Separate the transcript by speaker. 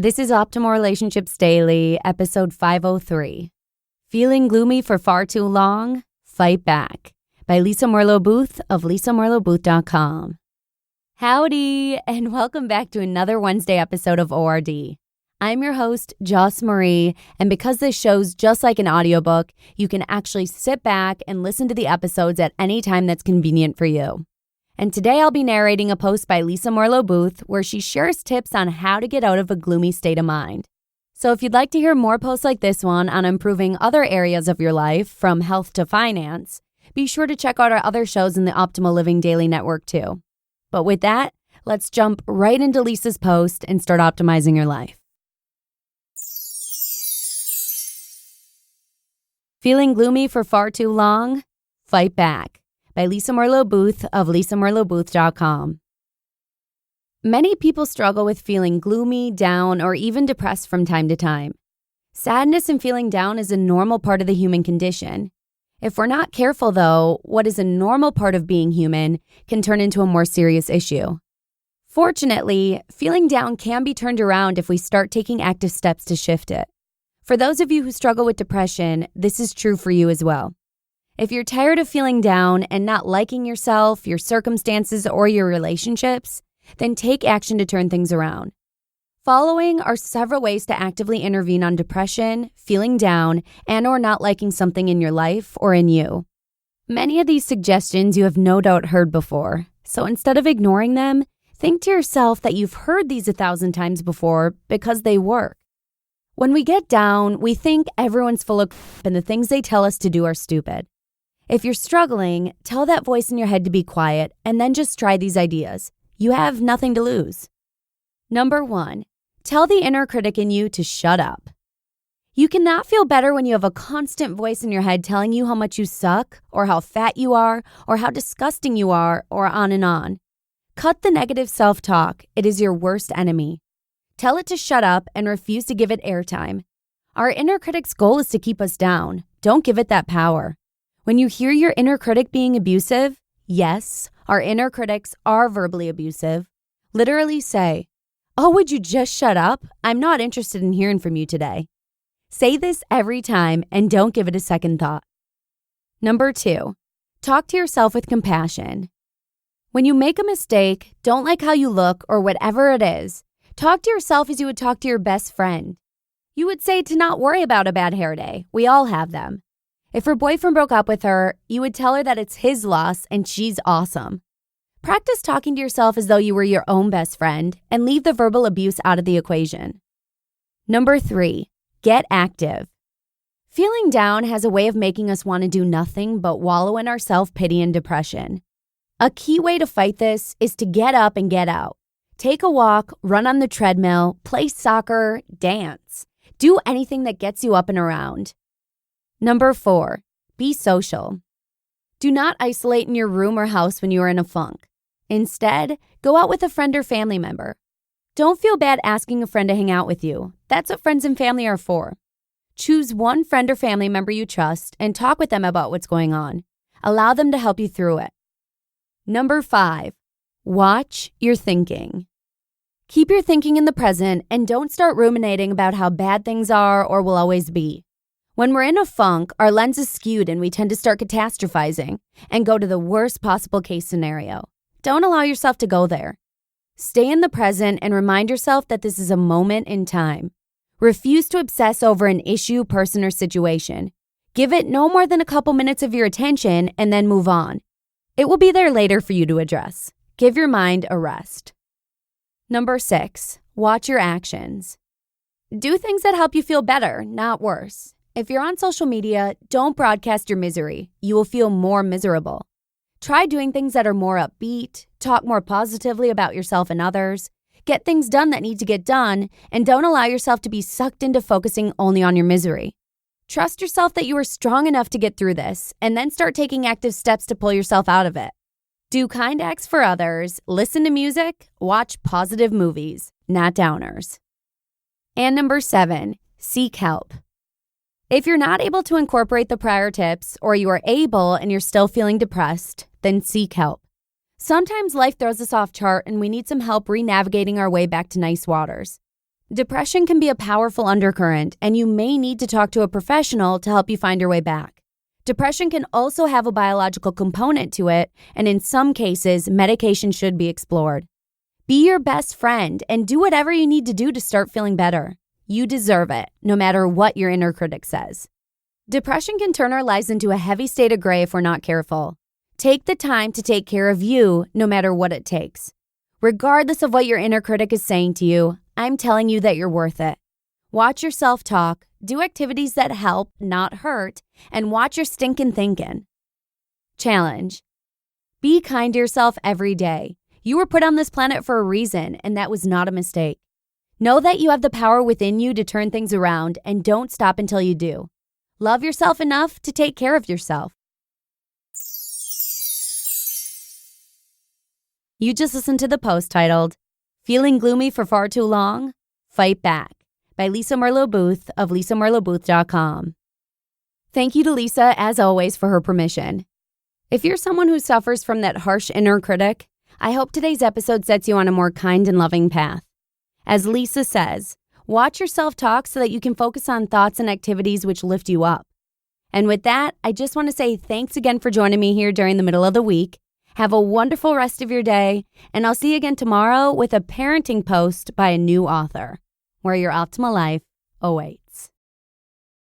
Speaker 1: This is Optimal Relationships Daily, episode 503. Feeling gloomy for far too long? Fight Back, by Merlo-Booth of Merlo-Booth.com. Howdy, and welcome back to another Wednesday episode of ORD. I'm your host, Joss Marie, and because this show's just like an audiobook, you can actually sit back and listen to the episodes at any time that's convenient for you. And today I'll be narrating a post by Merlo-Booth where she shares tips on how to get out of a gloomy state of mind. So if you'd like to hear more posts like this one on improving other areas of your life, from health to finance, be sure to check out our other shows in the Optimal Living Daily Network too. But with that, let's jump right into Lisa's post and start optimizing your life. Feeling gloomy for far too long? Fight Back, by Merlo-Booth of Merlo-Booth.com. Many people struggle with feeling gloomy, down, or even depressed from time to time. Sadness and feeling down is a normal part of the human condition. If we're not careful, though, what is a normal part of being human can turn into a more serious issue. Fortunately, feeling down can be turned around if we start taking active steps to shift it. For those of you who struggle with depression, this is true for you as well. If you're tired of feeling down and not liking yourself, your circumstances, or your relationships, then take action to turn things around. Following are several ways to actively intervene on depression, feeling down, and or not liking something in your life or in you. Many of these suggestions you have no doubt heard before, so instead of ignoring them, think to yourself that you've heard these 1,000 times before because they work. When we get down, we think everyone's full of crap and the things they tell us to do are stupid. If you're struggling, tell that voice in your head to be quiet and then just try these ideas. You have nothing to lose. Number 1, tell the inner critic in you to shut up. You cannot feel better when you have a constant voice in your head telling you how much you suck, or how fat you are, or how disgusting you are, or on and on. Cut the negative self-talk. It is your worst enemy. Tell it to shut up and refuse to give it airtime. Our inner critic's goal is to keep us down. Don't give it that power. When you hear your inner critic being abusive, yes, our inner critics are verbally abusive, literally say, "Oh, would you just shut up? I'm not interested in hearing from you today." Say this every time and don't give it a second thought. Number 2, talk to yourself with compassion. When you make a mistake, don't like how you look or whatever it is, talk to yourself as you would talk to your best friend. You would say to not worry about a bad hair day. We all have them. If her boyfriend broke up with her, you would tell her that it's his loss and she's awesome. Practice talking to yourself as though you were your own best friend and leave the verbal abuse out of the equation. Number 3, get active. Feeling down has a way of making us want to do nothing but wallow in our self-pity and depression. A key way to fight this is to get up and get out. Take a walk, run on the treadmill, play soccer, dance. Do anything that gets you up and around. Number 4, be social. Do not isolate in your room or house when you are in a funk. Instead, go out with a friend or family member. Don't feel bad asking a friend to hang out with you. That's what friends and family are for. Choose one friend or family member you trust and talk with them about what's going on. Allow them to help you through it. Number 5, watch your thinking. Keep your thinking in the present and don't start ruminating about how bad things are or will always be. When we're in a funk, our lens is skewed and we tend to start catastrophizing and go to the worst possible case scenario. Don't allow yourself to go there. Stay in the present and remind yourself that this is a moment in time. Refuse to obsess over an issue, person, or situation. Give it no more than a couple minutes of your attention and then move on. It will be there later for you to address. Give your mind a rest. Number 6, watch your actions. Do things that help you feel better, not worse. If you're on social media, don't broadcast your misery. You will feel more miserable. Try doing things that are more upbeat, talk more positively about yourself and others, get things done that need to get done, and don't allow yourself to be sucked into focusing only on your misery. Trust yourself that you are strong enough to get through this, and then start taking active steps to pull yourself out of it. Do kind acts for others, listen to music, watch positive movies, not downers. And number 7, seek help. If you're not able to incorporate the prior tips, or you are able and you're still feeling depressed, then seek help. Sometimes life throws us off chart and we need some help re-navigating our way back to nice waters. Depression can be a powerful undercurrent, and you may need to talk to a professional to help you find your way back. Depression can also have a biological component to it, and in some cases, medication should be explored. Be your best friend and do whatever you need to do to start feeling better. You deserve it, no matter what your inner critic says. Depression can turn our lives into a heavy state of gray if we're not careful. Take the time to take care of you, no matter what it takes. Regardless of what your inner critic is saying to you, I'm telling you that you're worth it. Watch your self-talk, do activities that help, not hurt, and watch your stinkin' thinking. Challenge. Be kind to yourself every day. You were put on this planet for a reason, and that was not a mistake. Know that you have the power within you to turn things around, and don't stop until you do. Love yourself enough to take care of yourself. You just listened to the post titled, Feeling Gloomy for Far Too Long? Fight Back, by Lisa Merlo-Booth of LisaMerlo-Booth.com. Thank you to Lisa, as always, for her permission. If you're someone who suffers from that harsh inner critic, I hope today's episode sets you on a more kind and loving path. As Lisa says, watch your self-talk so that you can focus on thoughts and activities which lift you up. And with that, I just want to say thanks again for joining me here during the middle of the week. Have a wonderful rest of your day, and I'll see you again tomorrow with a parenting post by a new author, where your optimal life awaits.